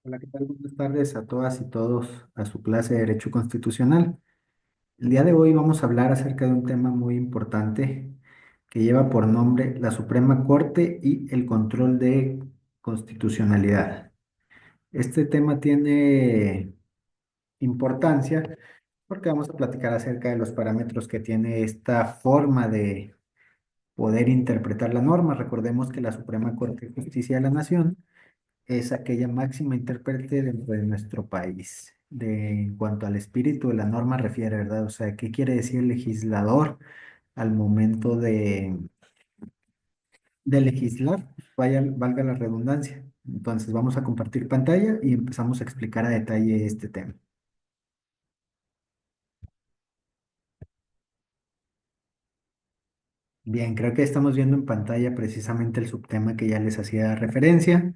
Hola, ¿qué tal? Buenas tardes a todas y todos a su clase de Derecho Constitucional. El día de hoy vamos a hablar acerca de un tema muy importante que lleva por nombre la Suprema Corte y el control de constitucionalidad. Este tema tiene importancia porque vamos a platicar acerca de los parámetros que tiene esta forma de poder interpretar la norma. Recordemos que la Suprema Corte de Justicia de la Nación es aquella máxima intérprete dentro de nuestro país. En cuanto al espíritu de la norma refiere, ¿verdad? O sea, ¿qué quiere decir el legislador al momento de legislar? Valga la redundancia. Entonces, vamos a compartir pantalla y empezamos a explicar a detalle este tema. Bien, creo que estamos viendo en pantalla precisamente el subtema que ya les hacía referencia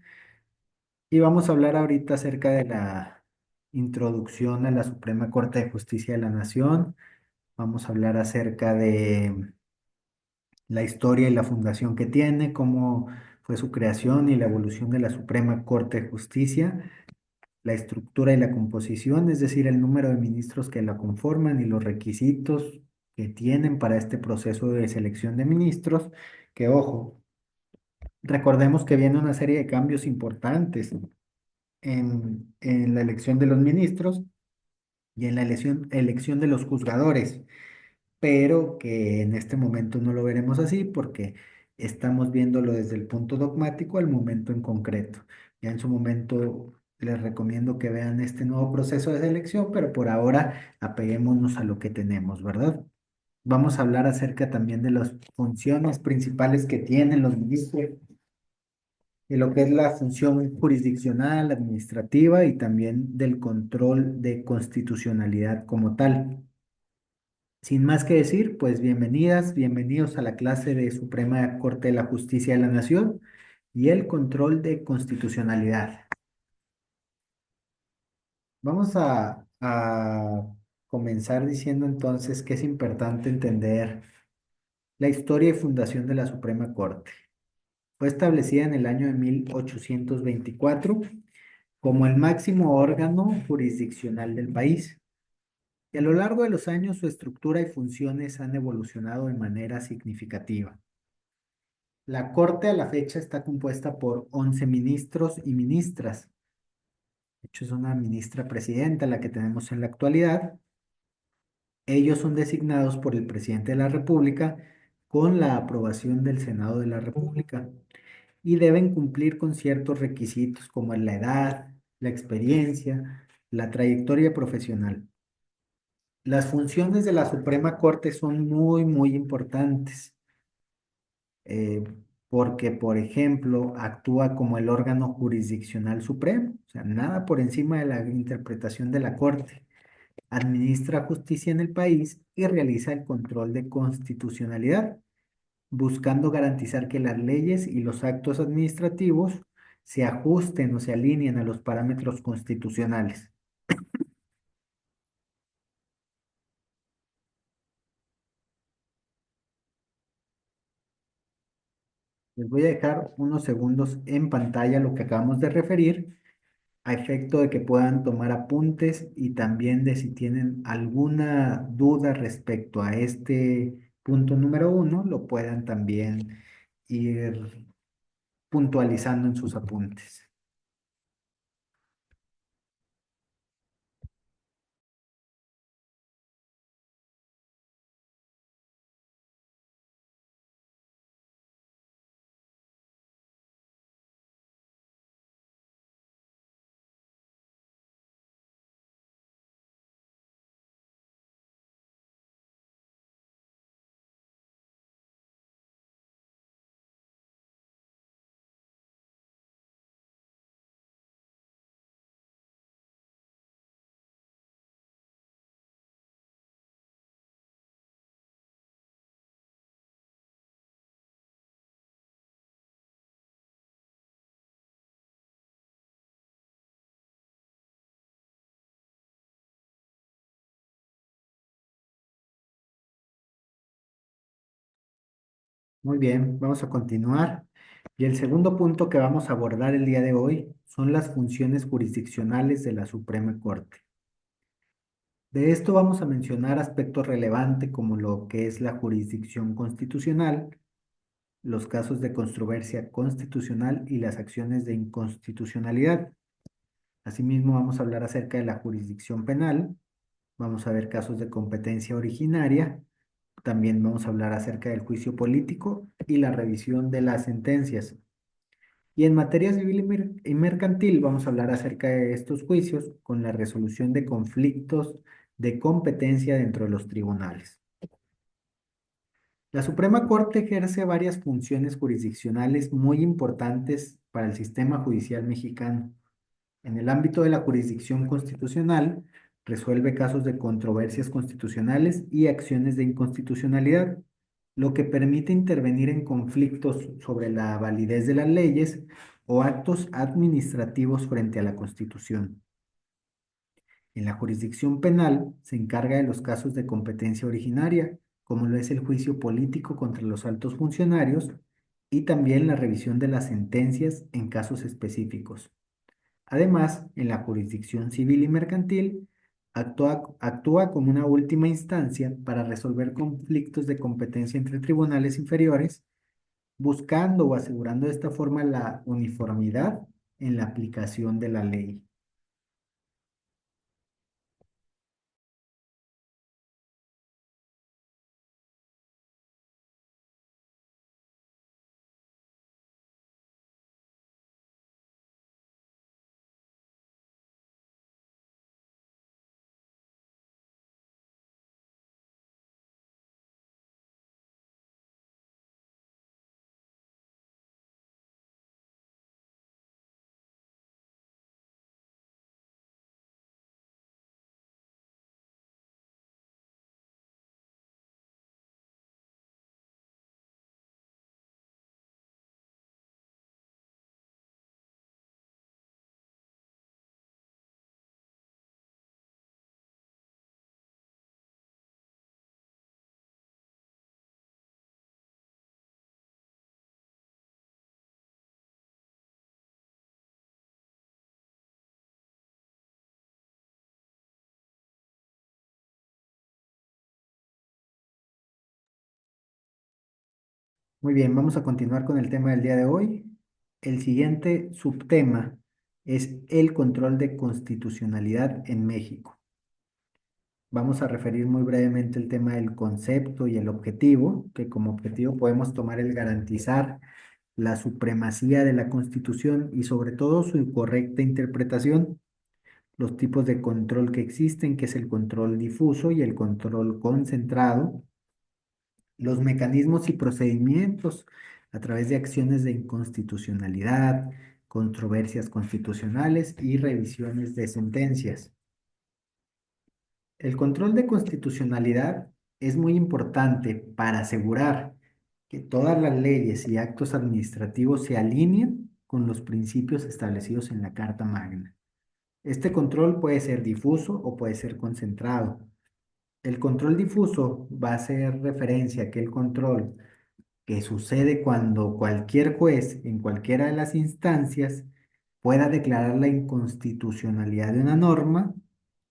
y vamos a hablar ahorita acerca de la introducción a la Suprema Corte de Justicia de la Nación. Vamos a hablar acerca de la historia y la fundación que tiene, cómo fue su creación y la evolución de la Suprema Corte de Justicia, la estructura y la composición, es decir, el número de ministros que la conforman y los requisitos que tienen para este proceso de selección de ministros, que ojo, recordemos que viene una serie de cambios importantes en la elección de los ministros y en la elección de los juzgadores, pero que en este momento no lo veremos así porque estamos viéndolo desde el punto dogmático al momento en concreto. Ya en su momento les recomiendo que vean este nuevo proceso de selección, pero por ahora apeguémonos a lo que tenemos, ¿verdad? Vamos a hablar acerca también de las funciones principales que tienen los ministros, de lo que es la función jurisdiccional, administrativa y también del control de constitucionalidad como tal. Sin más que decir, pues bienvenidas, bienvenidos a la clase de Suprema Corte de la Justicia de la Nación y el control de constitucionalidad. Vamos a comenzar diciendo entonces que es importante entender la historia y fundación de la Suprema Corte. Fue establecida en el año de 1824 como el máximo órgano jurisdiccional del país. Y a lo largo de los años su estructura y funciones han evolucionado de manera significativa. La Corte a la fecha está compuesta por 11 ministros y ministras. De hecho, es una ministra presidenta la que tenemos en la actualidad. Ellos son designados por el presidente de la República con la aprobación del Senado de la República y deben cumplir con ciertos requisitos como la edad, la experiencia, la trayectoria profesional. Las funciones de la Suprema Corte son muy importantes. eh, Porque, por ejemplo, actúa como el órgano jurisdiccional supremo, o sea, nada por encima de la interpretación de la Corte, administra justicia en el país y realiza el control de constitucionalidad, buscando garantizar que las leyes y los actos administrativos se ajusten o se alineen a los parámetros constitucionales. Les voy a dejar unos segundos en pantalla lo que acabamos de referir a efecto de que puedan tomar apuntes y también de si tienen alguna duda respecto a este punto número uno, lo puedan también ir puntualizando en sus apuntes. Muy bien, vamos a continuar. Y el segundo punto que vamos a abordar el día de hoy son las funciones jurisdiccionales de la Suprema Corte. De esto vamos a mencionar aspectos relevantes como lo que es la jurisdicción constitucional, los casos de controversia constitucional y las acciones de inconstitucionalidad. Asimismo, vamos a hablar acerca de la jurisdicción penal, vamos a ver casos de competencia originaria, también vamos a hablar acerca del juicio político y la revisión de las sentencias. Y en materia civil y mercantil vamos a hablar acerca de estos juicios con la resolución de conflictos de competencia dentro de los tribunales. La Suprema Corte ejerce varias funciones jurisdiccionales muy importantes para el sistema judicial mexicano. En el ámbito de la jurisdicción constitucional, resuelve casos de controversias constitucionales y acciones de inconstitucionalidad, lo que permite intervenir en conflictos sobre la validez de las leyes o actos administrativos frente a la Constitución. En la jurisdicción penal se encarga de los casos de competencia originaria, como lo es el juicio político contra los altos funcionarios y también la revisión de las sentencias en casos específicos. Además, en la jurisdicción civil y mercantil, actúa como una última instancia para resolver conflictos de competencia entre tribunales inferiores, buscando o asegurando de esta forma la uniformidad en la aplicación de la ley. Muy bien, vamos a continuar con el tema del día de hoy. El siguiente subtema es el control de constitucionalidad en México. Vamos a referir muy brevemente el tema del concepto y el objetivo, que como objetivo podemos tomar el garantizar la supremacía de la Constitución y sobre todo su correcta interpretación, los tipos de control que existen, que es el control difuso y el control concentrado, los mecanismos y procedimientos a través de acciones de inconstitucionalidad, controversias constitucionales y revisiones de sentencias. El control de constitucionalidad es muy importante para asegurar que todas las leyes y actos administrativos se alineen con los principios establecidos en la Carta Magna. Este control puede ser difuso o puede ser concentrado. El control difuso va a hacer referencia a aquel control que sucede cuando cualquier juez en cualquiera de las instancias pueda declarar la inconstitucionalidad de una norma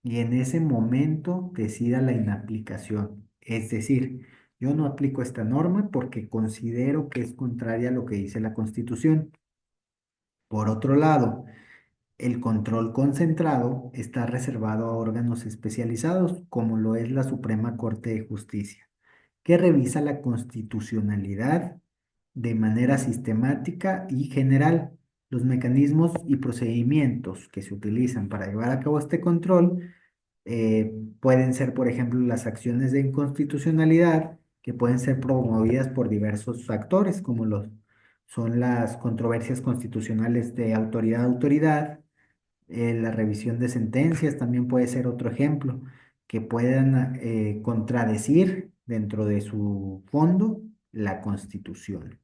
y en ese momento decida la inaplicación. Es decir, yo no aplico esta norma porque considero que es contraria a lo que dice la Constitución. Por otro lado, el control concentrado está reservado a órganos especializados, como lo es la Suprema Corte de Justicia, que revisa la constitucionalidad de manera sistemática y general. Los mecanismos y procedimientos que se utilizan para llevar a cabo este control pueden ser, por ejemplo, las acciones de inconstitucionalidad que pueden ser promovidas por diversos actores, como son las controversias constitucionales de autoridad a autoridad, la revisión de sentencias también puede ser otro ejemplo, que puedan contradecir dentro de su fondo la Constitución.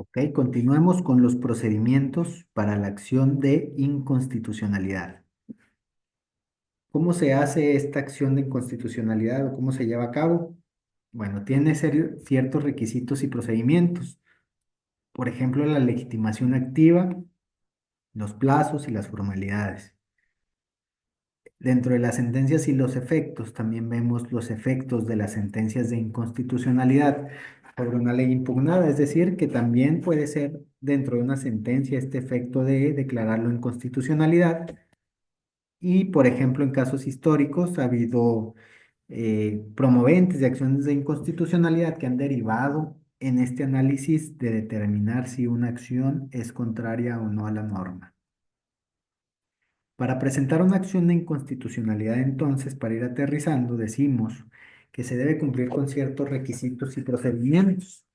Ok, continuemos con los procedimientos para la acción de inconstitucionalidad. ¿Cómo se hace esta acción de inconstitucionalidad o cómo se lleva a cabo? Bueno, tiene ciertos requisitos y procedimientos. Por ejemplo, la legitimación activa, los plazos y las formalidades. Dentro de las sentencias y los efectos, también vemos los efectos de las sentencias de inconstitucionalidad sobre una ley impugnada, es decir, que también puede ser dentro de una sentencia este efecto de declararlo inconstitucionalidad. Y, por ejemplo, en casos históricos ha habido promoventes de acciones de inconstitucionalidad que han derivado en este análisis de determinar si una acción es contraria o no a la norma. Para presentar una acción de inconstitucionalidad, entonces, para ir aterrizando, decimos que se debe cumplir con ciertos requisitos y procedimientos.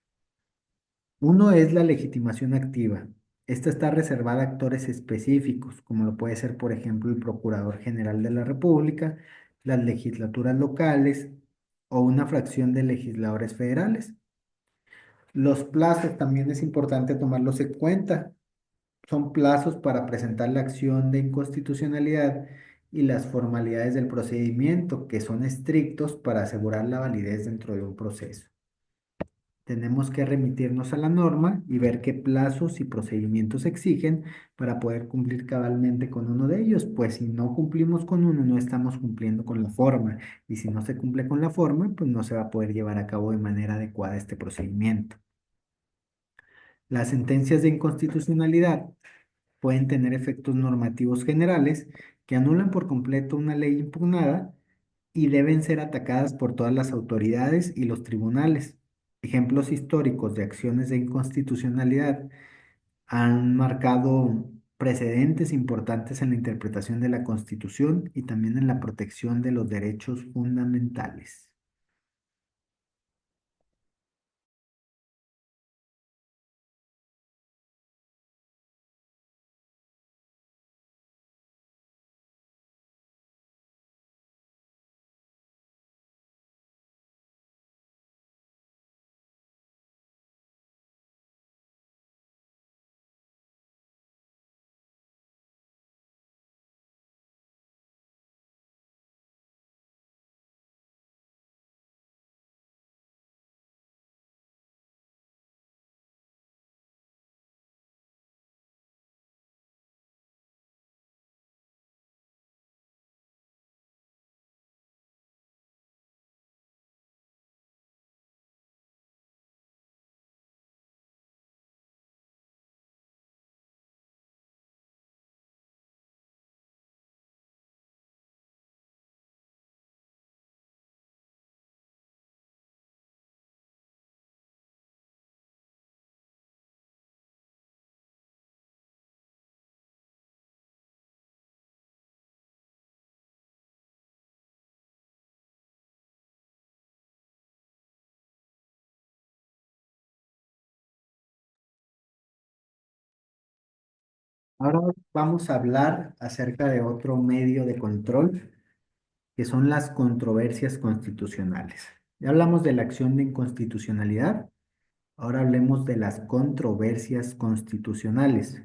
Uno es la legitimación activa. Esta está reservada a actores específicos, como lo puede ser, por ejemplo, el Procurador General de la República, las legislaturas locales o una fracción de legisladores federales. Los plazos también es importante tomarlos en cuenta. Son plazos para presentar la acción de inconstitucionalidad y las formalidades del procedimiento, que son estrictos para asegurar la validez dentro de un proceso. Tenemos que remitirnos a la norma y ver qué plazos y procedimientos exigen para poder cumplir cabalmente con uno de ellos, pues si no cumplimos con uno, no estamos cumpliendo con la forma, y si no se cumple con la forma, pues no se va a poder llevar a cabo de manera adecuada este procedimiento. Las sentencias de inconstitucionalidad pueden tener efectos normativos generales que anulan por completo una ley impugnada y deben ser atacadas por todas las autoridades y los tribunales. Ejemplos históricos de acciones de inconstitucionalidad han marcado precedentes importantes en la interpretación de la Constitución y también en la protección de los derechos fundamentales. Ahora vamos a hablar acerca de otro medio de control, que son las controversias constitucionales. Ya hablamos de la acción de inconstitucionalidad, ahora hablemos de las controversias constitucionales.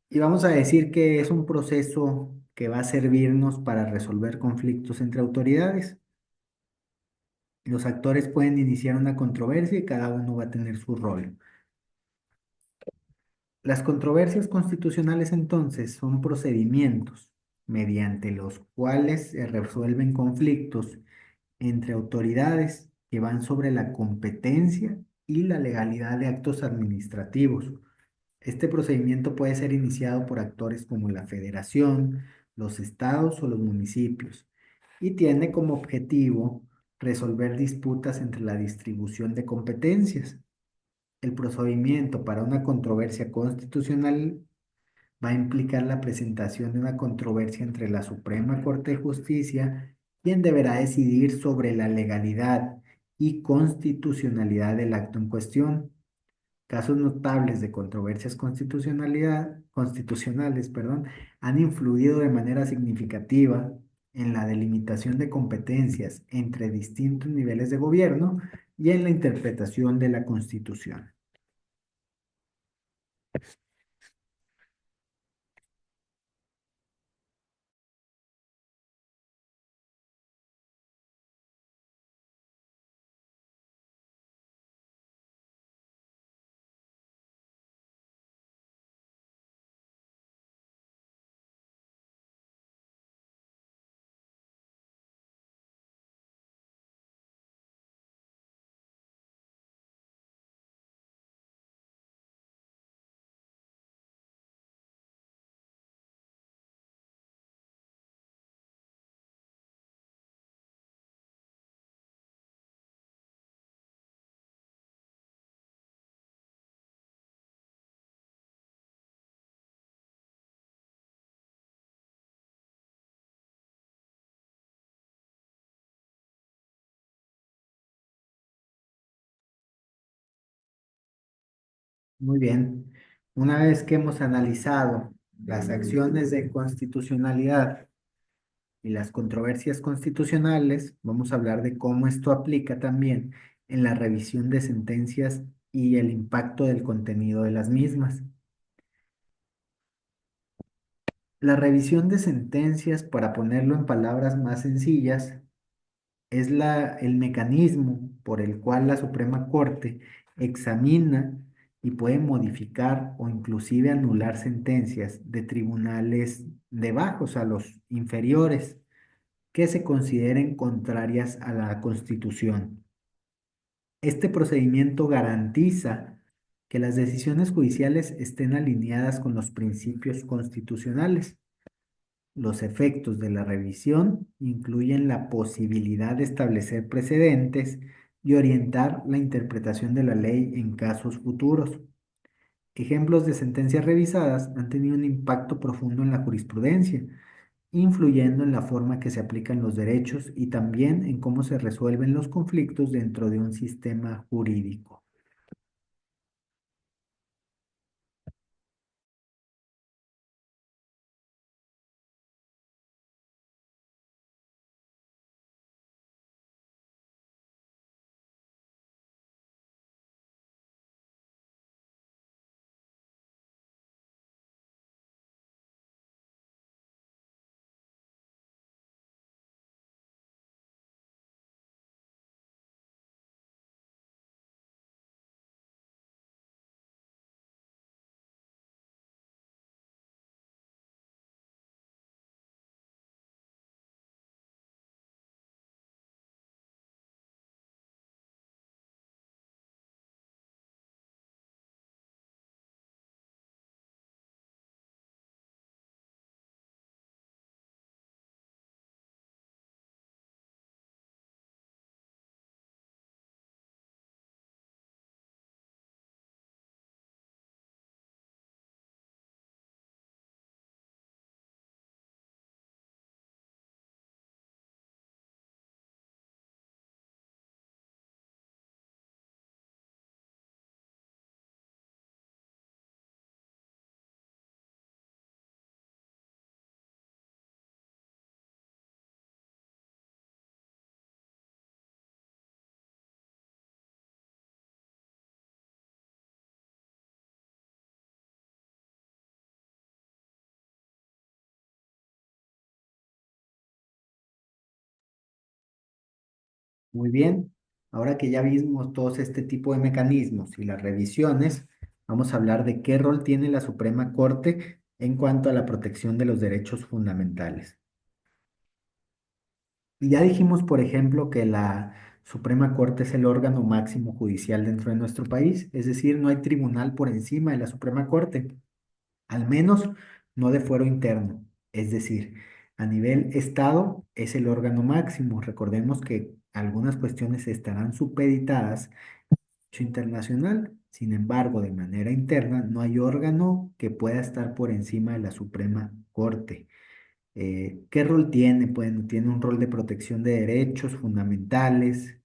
Y vamos a decir que es un proceso que va a servirnos para resolver conflictos entre autoridades. Los actores pueden iniciar una controversia y cada uno va a tener su rol. Las controversias constitucionales entonces son procedimientos mediante los cuales se resuelven conflictos entre autoridades que van sobre la competencia y la legalidad de actos administrativos. Este procedimiento puede ser iniciado por actores como la federación, los estados o los municipios y tiene como objetivo resolver disputas entre la distribución de competencias. El procedimiento para una controversia constitucional va a implicar la presentación de una controversia entre la Suprema Corte de Justicia, quien deberá decidir sobre la legalidad y constitucionalidad del acto en cuestión. Casos notables de controversias constitucionales, han influido de manera significativa en la delimitación de competencias entre distintos niveles de gobierno y en la interpretación de la Constitución. Muy bien. Una vez que hemos analizado las acciones de constitucionalidad y las controversias constitucionales, vamos a hablar de cómo esto aplica también en la revisión de sentencias y el impacto del contenido de las mismas. La revisión de sentencias, para ponerlo en palabras más sencillas, es el mecanismo por el cual la Suprema Corte examina y puede modificar o inclusive anular sentencias de tribunales de bajos a los inferiores que se consideren contrarias a la Constitución. Este procedimiento garantiza que las decisiones judiciales estén alineadas con los principios constitucionales. Los efectos de la revisión incluyen la posibilidad de establecer precedentes y orientar la interpretación de la ley en casos futuros. Ejemplos de sentencias revisadas han tenido un impacto profundo en la jurisprudencia, influyendo en la forma que se aplican los derechos y también en cómo se resuelven los conflictos dentro de un sistema jurídico. Muy bien, ahora que ya vimos todos este tipo de mecanismos y las revisiones, vamos a hablar de qué rol tiene la Suprema Corte en cuanto a la protección de los derechos fundamentales. Y ya dijimos, por ejemplo, que la Suprema Corte es el órgano máximo judicial dentro de nuestro país, es decir, no hay tribunal por encima de la Suprema Corte, al menos no de fuero interno, es decir, a nivel Estado es el órgano máximo. Recordemos que algunas cuestiones estarán supeditadas derecho internacional. Sin embargo, de manera interna, no hay órgano que pueda estar por encima de la Suprema Corte. ¿Qué rol tiene? Bueno, tiene un rol de protección de derechos fundamentales,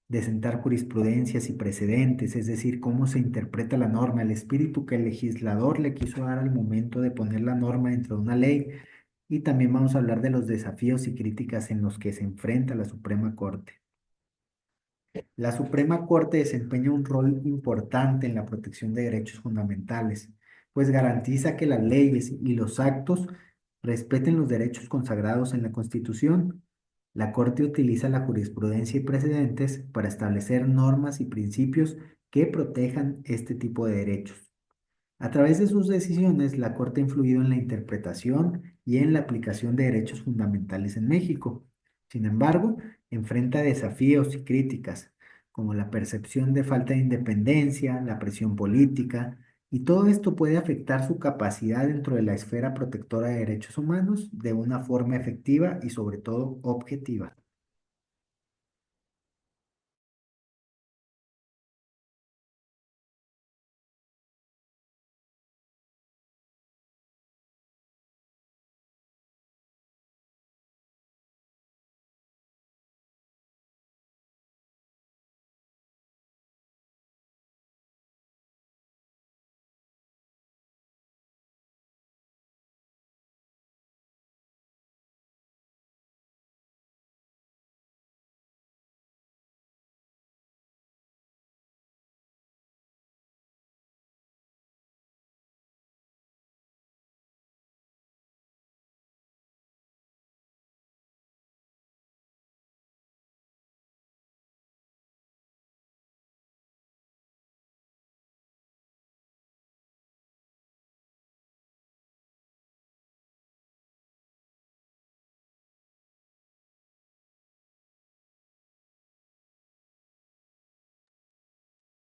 de sentar jurisprudencias y precedentes, es decir, cómo se interpreta la norma, el espíritu que el legislador le quiso dar al momento de poner la norma dentro de una ley. Y también vamos a hablar de los desafíos y críticas en los que se enfrenta la Suprema Corte. La Suprema Corte desempeña un rol importante en la protección de derechos fundamentales, pues garantiza que las leyes y los actos respeten los derechos consagrados en la Constitución. La Corte utiliza la jurisprudencia y precedentes para establecer normas y principios que protejan este tipo de derechos. A través de sus decisiones, la Corte ha influido en la interpretación y en la aplicación de derechos fundamentales en México. Sin embargo, enfrenta desafíos y críticas, como la percepción de falta de independencia, la presión política, y todo esto puede afectar su capacidad dentro de la esfera protectora de derechos humanos de una forma efectiva y sobre todo objetiva.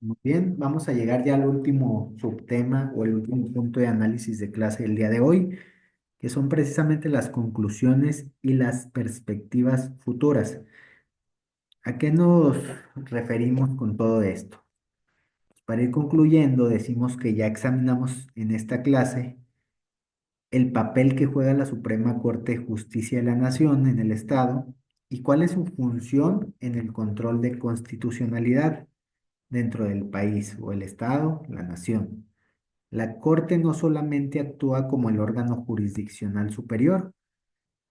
Muy bien, vamos a llegar ya al último subtema o el último punto de análisis de clase del día de hoy, que son precisamente las conclusiones y las perspectivas futuras. ¿A qué nos referimos con todo esto? Para ir concluyendo, decimos que ya examinamos en esta clase el papel que juega la Suprema Corte de Justicia de la Nación en el Estado y cuál es su función en el control de constitucionalidad dentro del país o el Estado, la nación. La Corte no solamente actúa como el órgano jurisdiccional superior,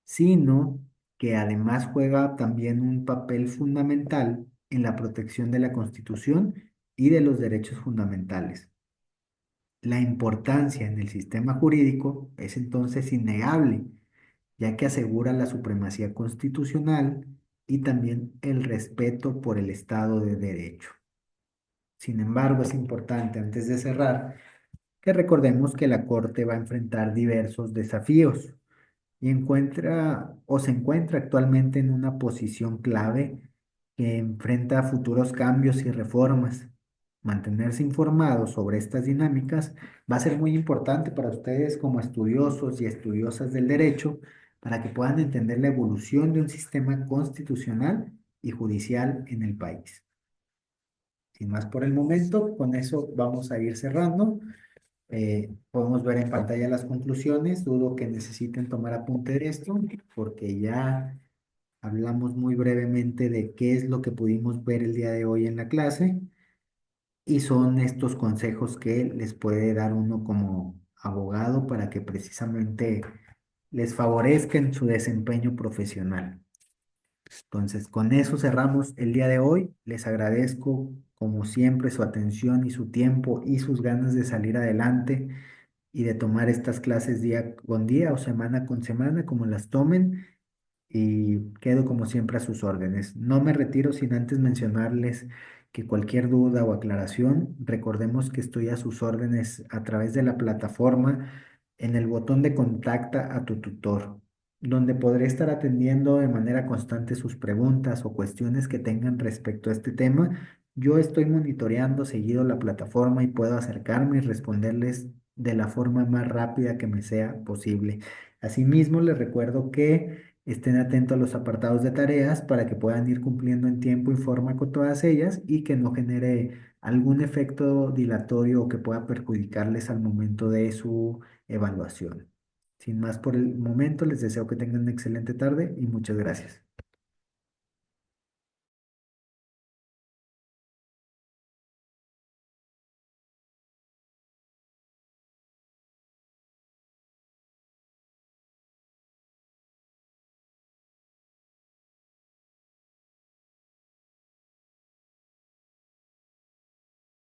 sino que además juega también un papel fundamental en la protección de la Constitución y de los derechos fundamentales. La importancia en el sistema jurídico es entonces innegable, ya que asegura la supremacía constitucional y también el respeto por el Estado de Derecho. Sin embargo, es importante, antes de cerrar, que recordemos que la Corte va a enfrentar diversos desafíos y encuentra o se encuentra actualmente en una posición clave que enfrenta futuros cambios y reformas. Mantenerse informados sobre estas dinámicas va a ser muy importante para ustedes como estudiosos y estudiosas del derecho para que puedan entender la evolución de un sistema constitucional y judicial en el país. Sin más por el momento, con eso vamos a ir cerrando. Podemos ver en pantalla las conclusiones. Dudo que necesiten tomar apunte de esto, porque ya hablamos muy brevemente de qué es lo que pudimos ver el día de hoy en la clase y son estos consejos que les puede dar uno como abogado para que precisamente les favorezca en su desempeño profesional. Entonces, con eso cerramos el día de hoy. Les agradezco, como siempre, su atención y su tiempo y sus ganas de salir adelante y de tomar estas clases día con día o semana con semana, como las tomen. Y quedo como siempre a sus órdenes. No me retiro sin antes mencionarles que cualquier duda o aclaración, recordemos que estoy a sus órdenes a través de la plataforma en el botón de contacta a tu tutor, donde podré estar atendiendo de manera constante sus preguntas o cuestiones que tengan respecto a este tema. Yo estoy monitoreando seguido la plataforma y puedo acercarme y responderles de la forma más rápida que me sea posible. Asimismo, les recuerdo que estén atentos a los apartados de tareas para que puedan ir cumpliendo en tiempo y forma con todas ellas y que no genere algún efecto dilatorio o que pueda perjudicarles al momento de su evaluación. Sin más por el momento, les deseo que tengan una excelente tarde y muchas gracias.